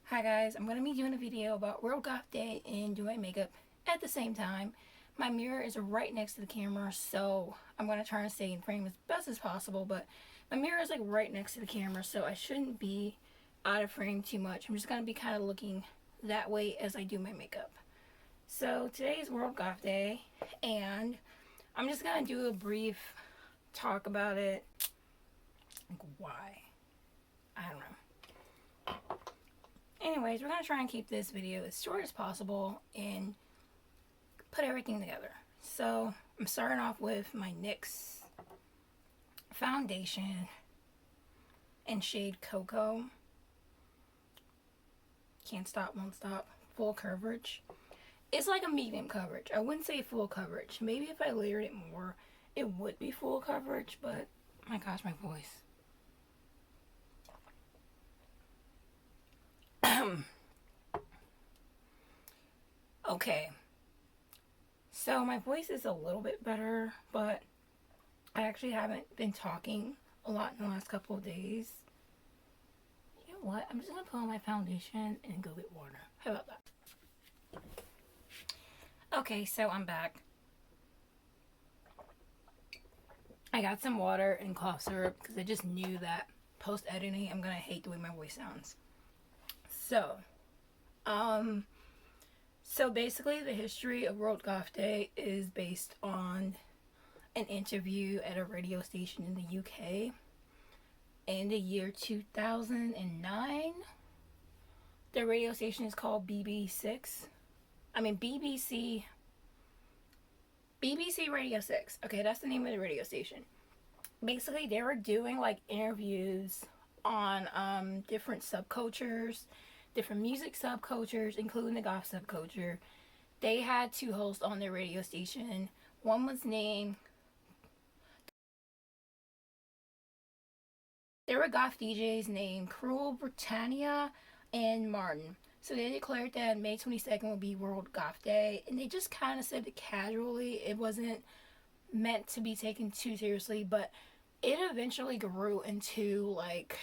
Hi guys, I'm going to be doing a video about World Goth Day and doing makeup at the same time. My mirror is right next to the camera, so I'm going to try and stay in frame as best as possible, but my mirror is like right next to the camera, so I shouldn't be out of frame too much. I'm just going to be kind of looking that way as I do my makeup. So today is World Goth Day, and I'm just going to do a brief talk about it. Like, why? I don't know. Anyways, we're going to try and keep this video as short as possible and put everything together. So, I'm starting off with my NYX foundation in shade Cocoa. Can't stop, won't stop. Full coverage. It's like a medium coverage. I wouldn't say full coverage. Maybe if I layered it more, it would be full coverage, but my gosh, my voice. Okay, so my voice is a little bit better, but I actually haven't been talking a lot in the last couple of days. You know what? I'm just gonna put on my foundation and go get water. How about that? Okay, so I'm back. I got some water and cough syrup because I just knew that post-editing I'm gonna hate the way my voice sounds. So basically the history of World Goth Day is based on an interview at a radio station in the UK in the year 2009. The radio station is called BBC Radio 6. Okay, that's the name of the radio station. Basically, they were doing like interviews on different subcultures, different music subcultures, including the goth subculture. They had two hosts on their radio station. One was named... There were goth DJs named Cruel Britannia and Martin. So they declared that May 22nd would be World Goth Day, and they just kind of said it casually. It wasn't meant to be taken too seriously, but it eventually grew into like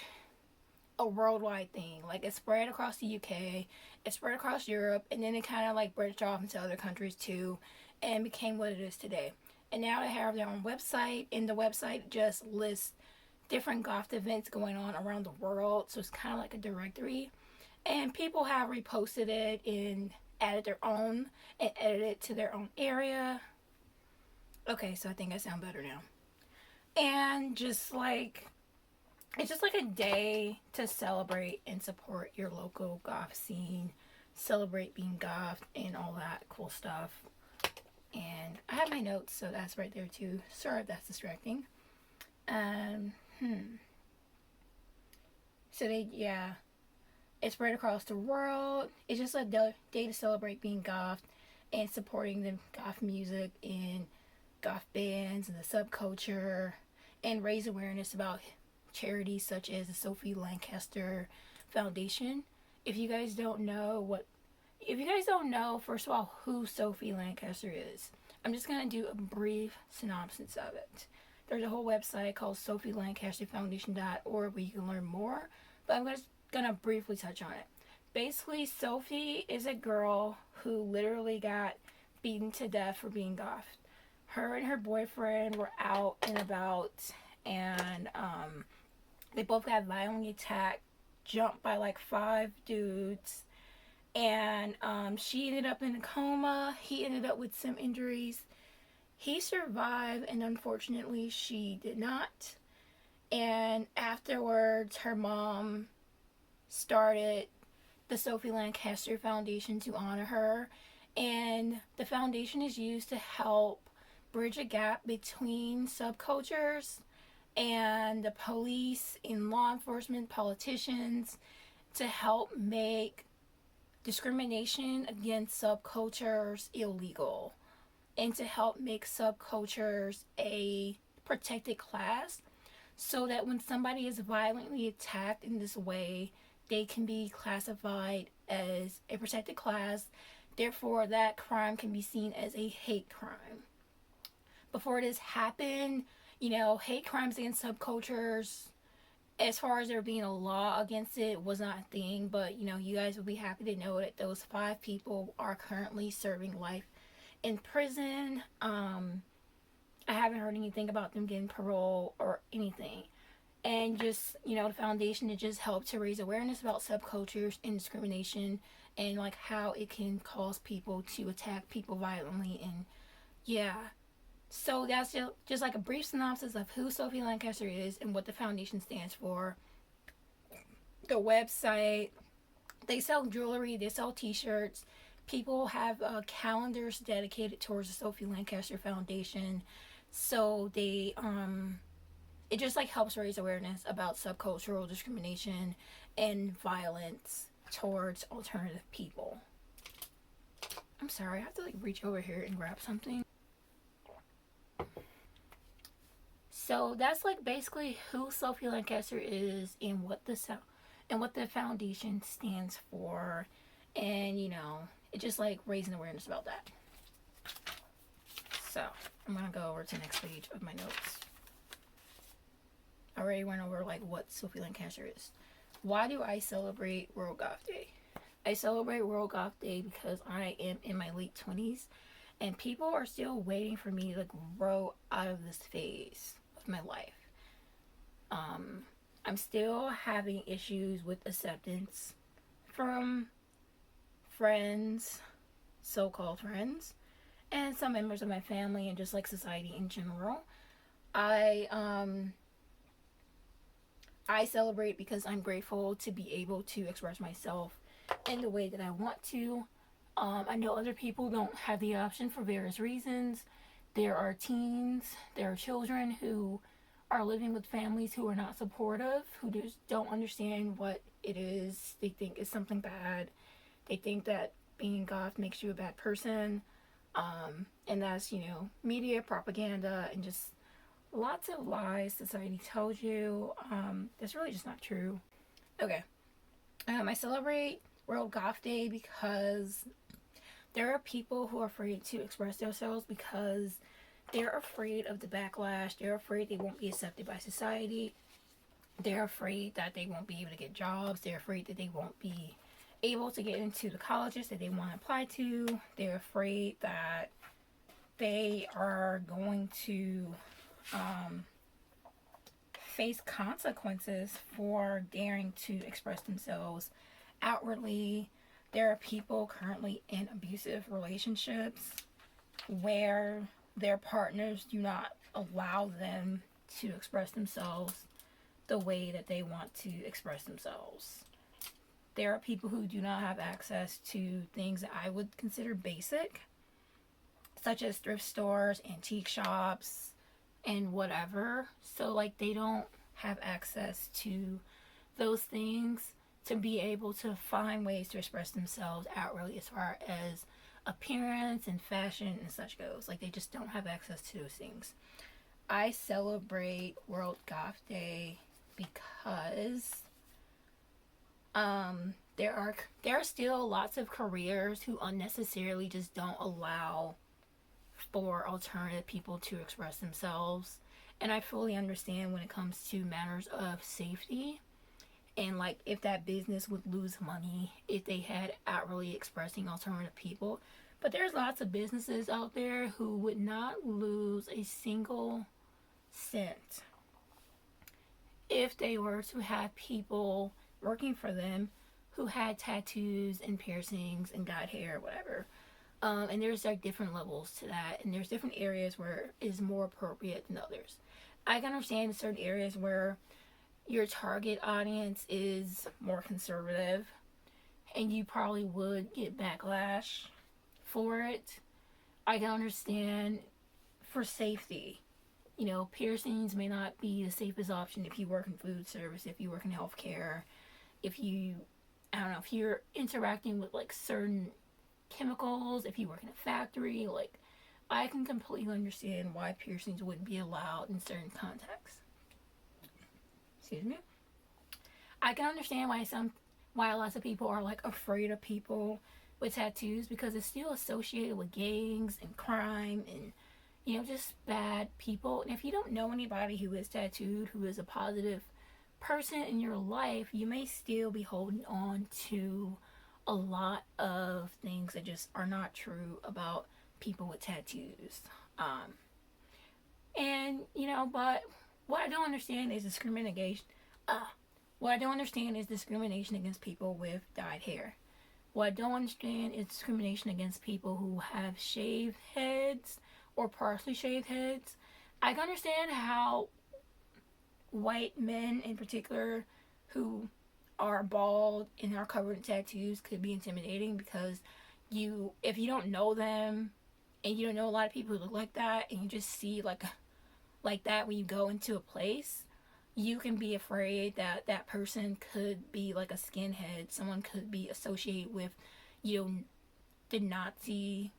a worldwide thing. Like, it spread across the UK, it spread across Europe, and then it kind of like branched off into other countries too, and became what it is today. And now they have their own website, and the website just lists different goth events going on around the world. So it's kind of like a directory, and people have reposted it and added their own and edited it to their own area. Okay, so I think I sound better now. And just like, it's just like a day to celebrate and support your local goth scene, celebrate being goth and all that cool stuff. And I have my notes, so that's right there too. Sorry if that's distracting. So it spread across the world. It's just a day to celebrate being goth and supporting the goth music and goth bands and the subculture, and raise awareness about charities such as the Sophie Lancaster Foundation. If you guys don't know, first of all, who Sophie Lancaster is, I'm just going to do a brief synopsis of it. There's a whole website called SophieLancasterFoundation.org where you can learn more, but I'm just going to briefly touch on it. Basically, Sophie is a girl who literally got beaten to death for being goth. Her and her boyfriend were out and about, and they both got violently attacked, jumped by like 5 dudes, and she ended up in a coma. He ended up with some injuries. He survived, and unfortunately she did not. And afterwards, her mom started the Sophie Lancaster Foundation to honor her, and the foundation is used to help bridge a gap between subcultures and the police and law enforcement, politicians, to help make discrimination against subcultures illegal, and to help make subcultures a protected class, so that when somebody is violently attacked in this way, they can be classified as a protected class. Therefore, that crime can be seen as a hate crime. Before this happened, hate crimes against subcultures as far as there being a law against it, was not a thing. But you know, you guys will be happy to know that those 5 people are currently serving life in prison. I haven't heard anything about them getting parole or anything. And just, you know, the foundation to just help to raise awareness about subcultures and discrimination, and like how it can cause people to attack people violently. And yeah, so that's just like a brief synopsis of who Sophie Lancaster is and what the foundation stands for. The website, they sell jewelry, they sell t-shirts. People have calendars dedicated towards the Sophie Lancaster Foundation. So they it just like helps raise awareness about subcultural discrimination and violence towards alternative people. I'm sorry, I have to like reach over here and grab something. So that's like basically who Sophie Lancaster is and what the foundation stands for, and you know, it's just like raising awareness about that. So I'm gonna go over to the next page of my notes. I already went over like what Sophie Lancaster is. Why do I celebrate World Goth Day? I celebrate World Goth Day because I am in my late 20s and people are still waiting for me to grow out of this phase of my life. I'm still having issues with acceptance from friends, so-called friends, and some members of my family, and just like society in general. I celebrate because I'm grateful to be able to express myself in the way that I want to. I know other people don't have the option for various reasons. There are teens, there are children who are living with families who are not supportive, who just don't understand what it is. They think it's something bad. They think that being goth makes you a bad person. And that's, you know, media propaganda and just lots of lies society tells you. That's really just not true. Okay. I celebrate World Goth Day because there are people who are afraid to express themselves because they're afraid of the backlash. They're afraid they won't be accepted by society. They're afraid that they won't be able to get jobs. They're afraid that they won't be able to get into the colleges that they want to apply to. They're afraid that they are going to face consequences for daring to express themselves outwardly. There are people currently in abusive relationships where their partners do not allow them to express themselves the way that they want to express themselves. There are people who do not have access to things that I would consider basic, such as thrift stores, antique shops, and whatever. So like they don't have access to those things to be able to find ways to express themselves outwardly as far as appearance and fashion and such goes. Like they just don't have access to those things. I celebrate World Goth Day because there are still lots of careers who unnecessarily just don't allow for alternative people to express themselves. And I fully understand when it comes to matters of safety and like if that business would lose money if they had outwardly expressing alternative people. But there's lots of businesses out there who would not lose a single cent if they were to have people working for them who had tattoos and piercings and dyed hair or whatever. And there's like different levels to that, and there's different areas where it is more appropriate than others. I can understand in certain areas where your target audience is more conservative and you probably would get backlash for it. I can understand for safety. You know, piercings may not be the safest option if you work in food service, if you work in healthcare, if you, I don't know, if you're interacting with like certain chemicals, if you work in a factory. Like I can completely understand why piercings wouldn't be allowed in certain contexts. Excuse me. I can understand why lots of people are like afraid of people with tattoos because it's still associated with gangs and crime and, you know, just bad people. And if you don't know anybody who is tattooed, who is a positive person in your life, you may still be holding on to a lot of things that just are not true about people with tattoos. Um, and but what I don't understand is discrimination. Uh, what I don't understand is discrimination against people with dyed hair. What I don't understand is discrimination against people who have shaved heads or partially shaved heads. I can understand how white men in particular who are bald and are covered in tattoos could be intimidating, because if you don't know them and you don't know a lot of people who look like that, and you just see like that when you go into a place, you can be afraid that that person could be like a skinhead. Someone could be associated with, the Nazi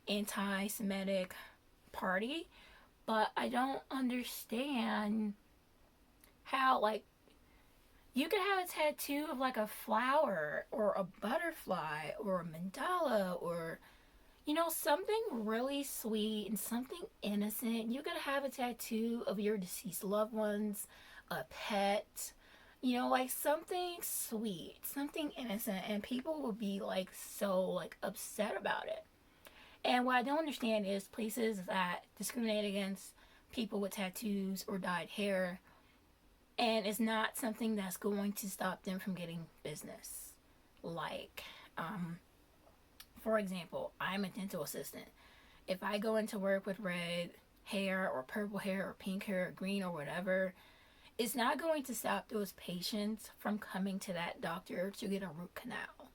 anti-Semitic party. But I don't understand how, like, you could have a tattoo of like a flower or a butterfly or a mandala or something really sweet and something innocent. You could have a tattoo of your deceased loved ones, a pet, like something sweet, something innocent, and people will be like so like upset about it. And what I don't understand is places that discriminate against people with tattoos or dyed hair, and it's not something that's going to stop them from getting business. Like, for example, I'm a dental assistant. If I go into work with red hair or purple hair or pink hair or green or whatever, it's not going to stop those patients from coming to that doctor to get a root canal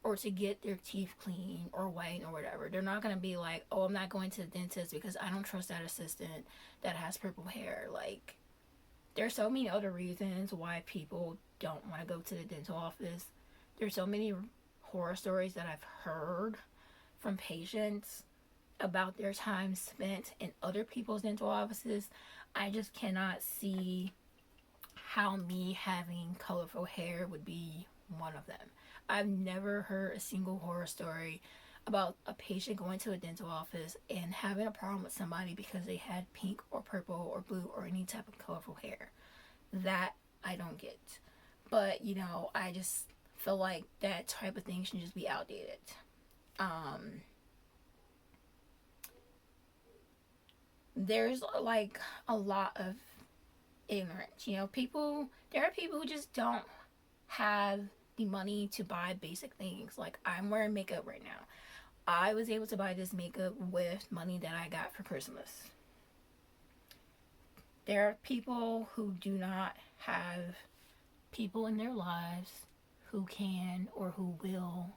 or to get their teeth clean or white or whatever. They're not going to be like, oh, I'm not going to the dentist because I don't trust that assistant that has purple hair. Like, there's so many other reasons why people don't want to go to the dental office. There's so many horror stories that I've heard from patients about their time spent in other people's dental offices. I just cannot see how me having colorful hair would be one of them. I've never heard a single horror story about a patient going to a dental office and having a problem with somebody because they had pink or purple or blue or any type of colorful hair. That I don't get. But, I just feel like that type of thing should just be outdated. There's like a lot of ignorance. There are people who just don't have the money to buy basic things. Like, I'm wearing makeup right now. I was able to buy this makeup with money that I got for Christmas. There are people who do not have people in their lives who can or who will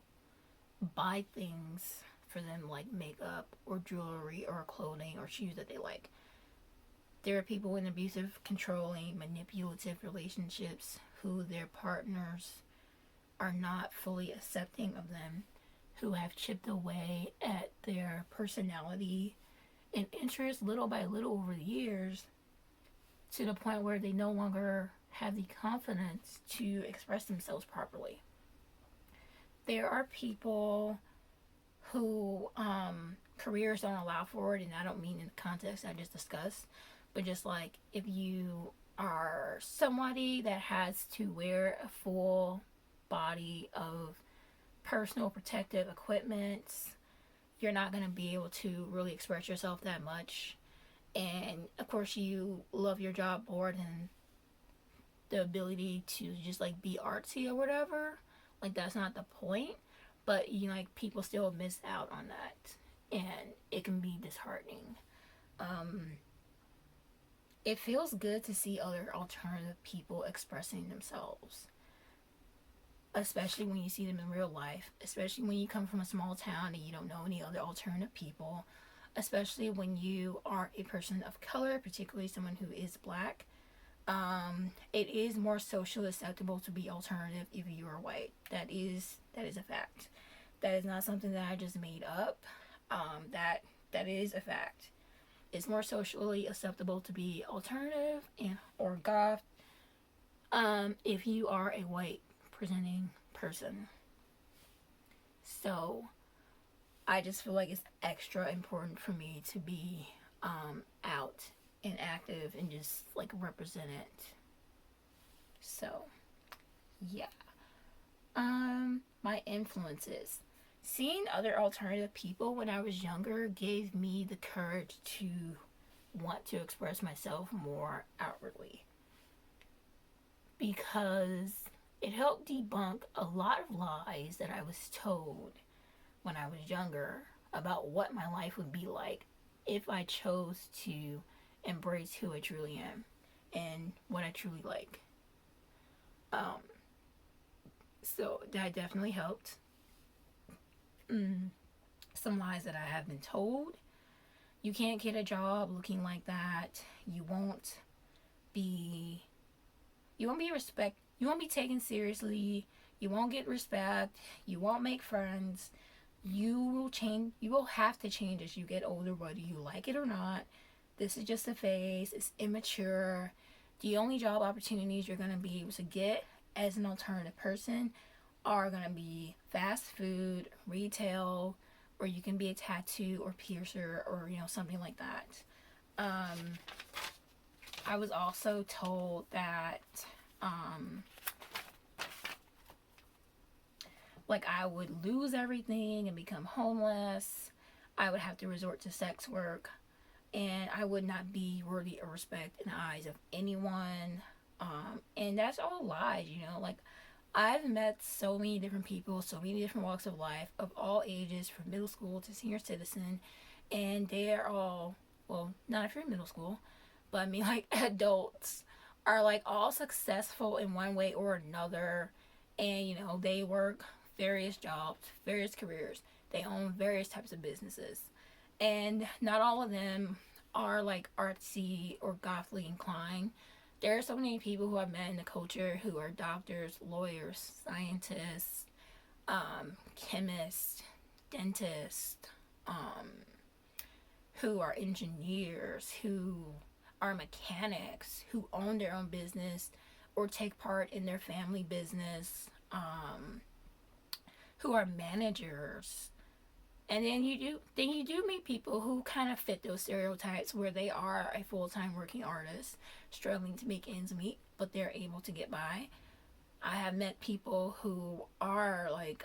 buy things for them, like makeup or jewelry or clothing or shoes that they like. There are people in abusive, controlling, manipulative relationships who their partners are not fully accepting of them, who have chipped away at their personality and interest little by little over the years, to the point where they no longer have the confidence to express themselves properly. There are people who careers don't allow for it, and I don't mean in the context I just discussed, but just like if you are somebody that has to wear a full body of personal protective equipment, you're not going to be able to really express yourself that much. And of course you love your job more than the ability to just like be artsy or whatever. Like, that's not the point. But like, people still miss out on that, and it can be disheartening. It feels good to see other alternative people expressing themselves, especially when you see them in real life, especially when you come from a small town and you don't know any other alternative people, especially when you are a person of color, particularly someone who is black. It is more socially acceptable to be alternative if you are white. That is a fact. That is not something that I just made up. That is a fact. It's more socially acceptable to be alternative or goth if you are a white presenting person. So I just feel like it's extra important for me to be out and active and just like represent it. So, yeah. My influences. Seeing other alternative people when I was younger gave me the courage to want to express myself more outwardly, because it helped debunk a lot of lies that I was told when I was younger about what my life would be like if I chose to embrace who I truly am and what I truly like. Um, so that definitely helped. Some lies that I have been told. You can't get a job looking like that. Be you won't be respect you won't be taken seriously. You won't get respect. You won't make friends. You will have to change as you get older, whether you like it or not. This is just a phase. It's immature. The only job opportunities you're going to be able to get as an alternative person are going to be fast food, retail, or you can be a tattoo or piercer or something like that. I was also told that like I would lose everything and become homeless. I would have to resort to sex work, and I would not be worthy of respect in the eyes of anyone. And that's all lies, Like, I've met so many different people, so many different walks of life, of all ages, from middle school to senior citizen, and they are all, well, not if you're in middle school, but I mean, like, adults are, like, all successful in one way or another, and, they work various jobs, various careers, they own various types of businesses, and not all of them are, like, artsy or gothly inclined. There are so many people who I've met in the culture who are doctors, lawyers, scientists, chemists, dentists, who are engineers, who are mechanics, who own their own business or take part in their family business, who are managers. And then you do meet people who kind of fit those stereotypes, where they are a full-time working artist struggling to make ends meet, but they're able to get by. I have met people who are like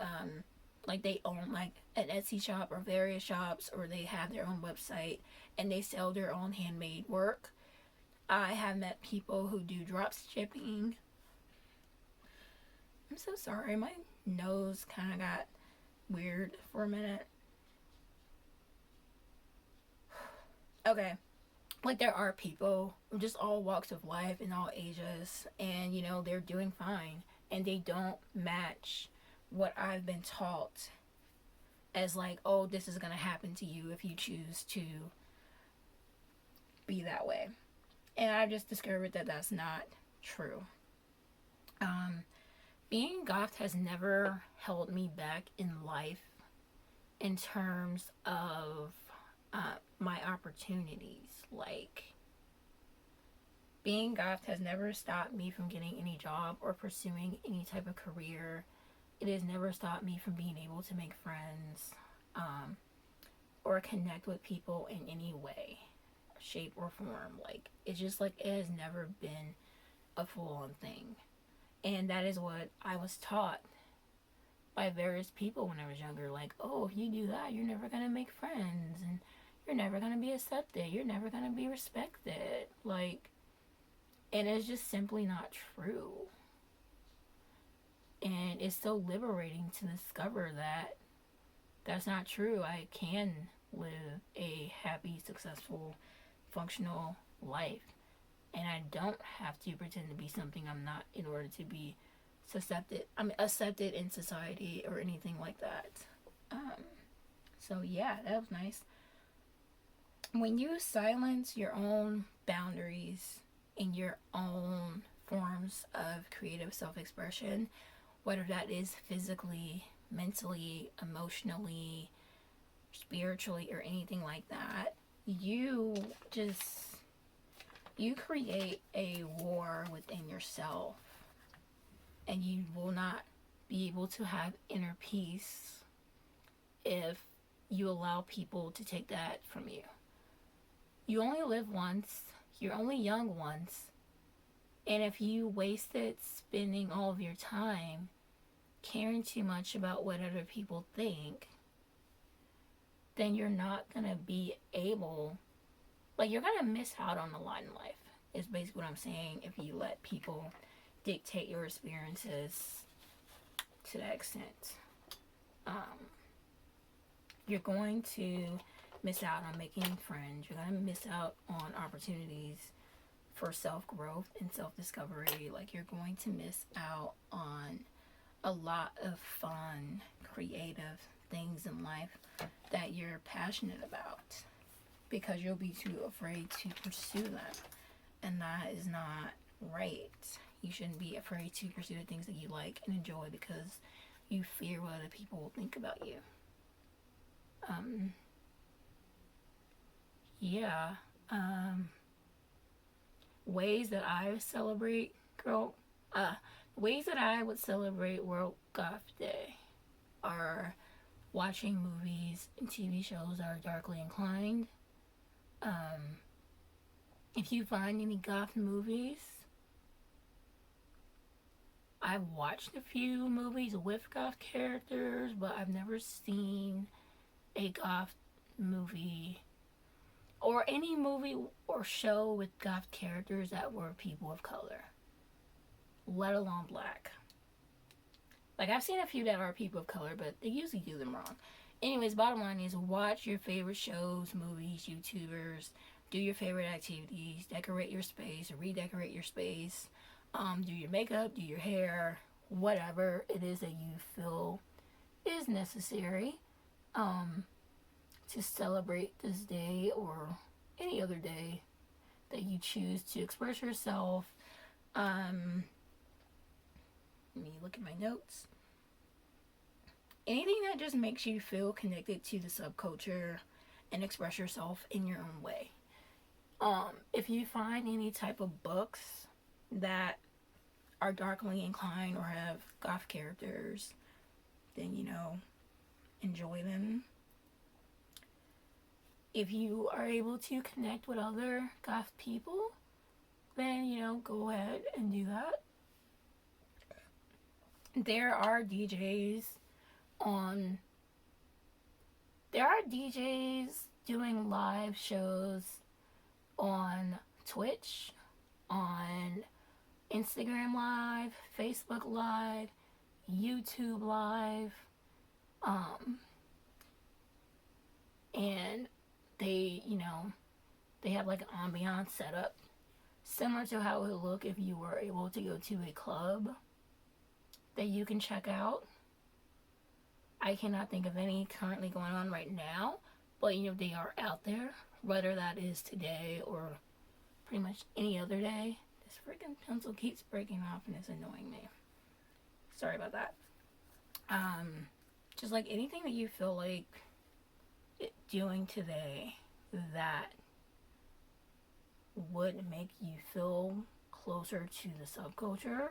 they own like an Etsy shop or various shops, or they have their own website and they sell their own handmade work. I have met people who do drop shipping. I'm so sorry, my nose kind of got weird for a minute. Okay, like, there are people from just all walks of life in all ages, and they're doing fine, and they don't match what I've been taught as, like, oh, this is gonna happen to you if you choose to be that way. And I've just discovered that that's not true. Being goth has never held me back in life in terms of my opportunities. Like, being goth has never stopped me from getting any job or pursuing any type of career. It has never stopped me from being able to make friends, or connect with people in any way, shape, or form. Like, it's just like it has never been a full-on thing. And that is what I was taught by various people when I was younger. Like, oh, if you do that, you're never gonna make friends, and you're never gonna be accepted, you're never gonna be respected. Like, and it's just simply not true. And it's so liberating to discover that that's not true. I can live a happy, successful, functional life, and I don't have to pretend to be something I'm not in order to be accepted in society or anything like that. So yeah, that was nice. When you silence your own boundaries in your own forms of creative self-expression, whether that is physically, mentally, emotionally, spiritually, or anything like that, you create a war within yourself, and you will not be able to have inner peace if you allow people to take that from you. You only live once, you're only young once, And if you wasted spending all of your time caring too much about what other people think, then you're not going to be able, like, you're going to miss out on a lot in life, is basically what I'm saying, if you let people dictate your experiences to that extent. You're going to miss out on making friends. You're going to miss out on opportunities for self-growth and self-discovery. Like, you're going to miss out on a lot of fun, creative things in life that you're passionate about because you'll be too afraid to pursue them. And that is not right. You shouldn't be afraid to pursue the things that you like and enjoy because you fear what other people will think about you. Ways that I celebrate ways that I would celebrate World Goth Day are watching movies and TV shows that are darkly inclined. If you find any goth movies, I've watched a few movies with goth characters, but I've never seen a goth movie or any movie or show with goth characters that were people of color, let alone black. Like, I've seen a few that are people of color, but they usually do them wrong. Anyways, bottom line is watch your favorite shows, movies, YouTubers, do your favorite activities, decorate your space, redecorate your space, do your makeup, do your hair, whatever it is that you feel is necessary to celebrate this day or any other day that you choose to express yourself. Let me look at my notes. Anything that just makes you feel connected to the subculture and express yourself in your own way. If you find any type of books that are darkly inclined or have goth characters, then, enjoy them. If you are able to connect with other goth people, then, go ahead and do that. There are DJs doing live shows on Twitch, on Instagram Live, Facebook Live, YouTube Live, and they have like an ambiance set up similar to how it would look if you were able to go to a club that you can check out. I cannot think of any currently going on right now, but they are out there, whether that is today or pretty much any other day. This freaking pencil keeps breaking off and it's annoying me. Sorry about that. Just like anything that you feel like doing today that would make you feel closer to the subculture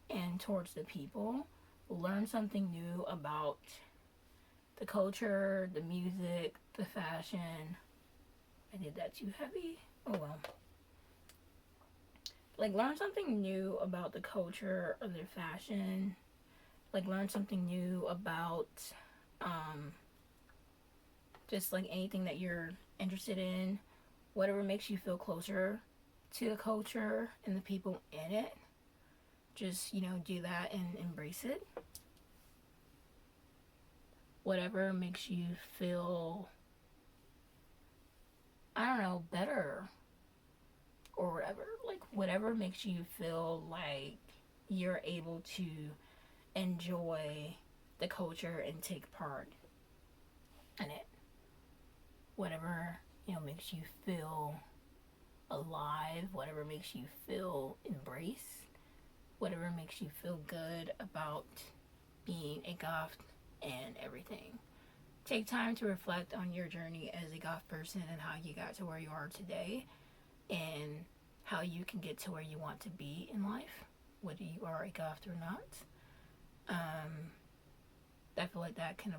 and towards the people. Learn something new about the culture, the music, the fashion. I did that too heavy. Oh well. Like, learn something new about the culture or their fashion. Like, learn something new about just like anything that you're interested in. Whatever makes you feel closer to the culture and the people in it. Just, do that and embrace it. Whatever makes you feel, better or whatever. Like, whatever makes you feel like you're able to enjoy the culture and take part in it. Whatever, makes you feel alive. Whatever makes you feel embraced. Whatever makes you feel good about being a goth and everything. Take time to reflect on your journey as a goth person and how you got to where you are today and how you can get to where you want to be in life, whether you are a goth or not. I feel like that can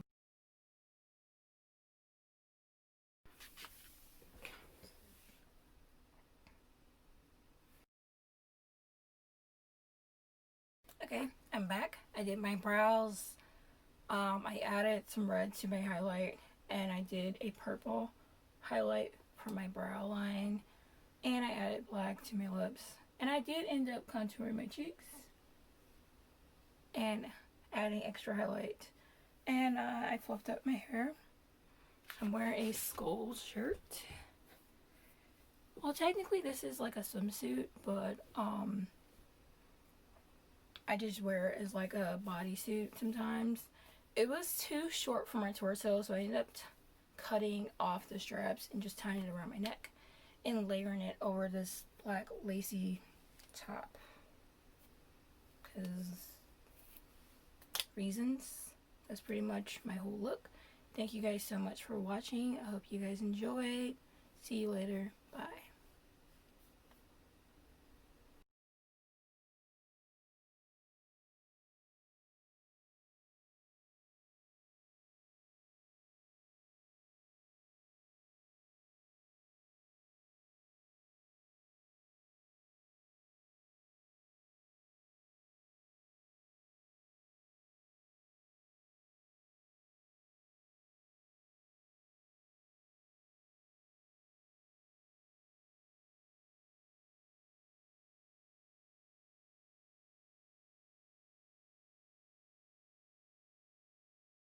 Okay, I'm back. I did my brows. I added some red to my highlight, and I did a purple highlight for my brow line, and I added black to my lips. And I did end up contouring my cheeks and adding extra highlight. And I fluffed up my hair. I'm wearing a skull shirt. Well, technically this is like a swimsuit, but I just wear it as like a bodysuit sometimes. It was too short for my torso, so I ended up cutting off the straps and just tying it around my neck and layering it over this black lacy top. Because reasons. That's pretty much my whole look. Thank you guys so much for watching. I hope you guys enjoyed. See you later. Bye.